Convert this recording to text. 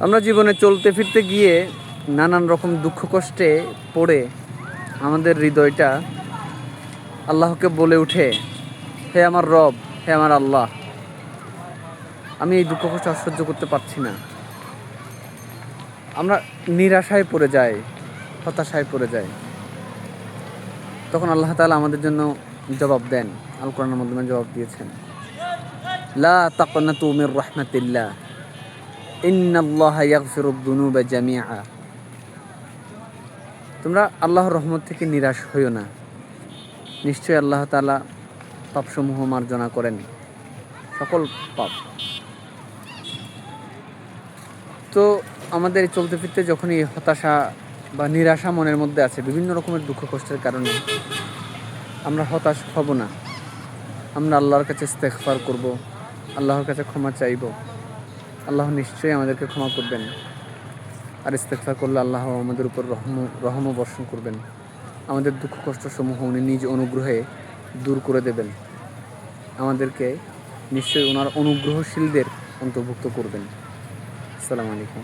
আমরা জীবনে চলতে ফিরতে গিয়ে নানান রকম দুঃখ কষ্টে পড়ে আমাদের হৃদয়টা আল্লাহকে বলে উঠে, হে আমার রব, হে আমার আল্লাহ, আমি এই দুঃখ কষ্ট আর সহ্য করতে পারছি না। আমরা নিরাশায় পড়ে যাই, হতাশায় পড়ে যাই। তখন আল্লাহ তাআলা আমাদের জন্য জবাব দেন, আল কোরআনের মাধ্যমে জবাব দিয়েছেন, লা তাকনাতু মির রাহমাতিল্লাহ ইন্নাল্লাহা ইয়াগফিরুদ দুনুবা জামিআ। তোমরা আল্লাহর রহমত থেকে নিরাশ হইও না, নিশ্চয়ই আল্লাহ তাআলা পাপসমূহ মার্জনা করেন, সকল পাপ। তো আমাদের চলতে ফিরতে যখনই হতাশা বা নিরাশা মনের মধ্যে আছে, বিভিন্ন রকমের দুঃখ কষ্টের কারণে, আমরা হতাশ হব না। আমরা আল্লাহর কাছে ইস্তেগফার করব, আল্লাহর কাছে ক্ষমা চাইব। আল্লাহ নিশ্চয়ই আমাদেরকে ক্ষমা করবেন। আর ইস্তেগফার করলে আল্লাহ আমাদের উপর রহম বর্ষণ করবেন। আমাদের দুঃখ কষ্টসমূহ উনি নিজ অনুগ্রহে দূর করে দেবেন। আমাদেরকে নিশ্চয়ই ওনার অনুগ্রহশীলদের অন্তর্ভুক্ত করবেন। আসসালামু আলাইকুম।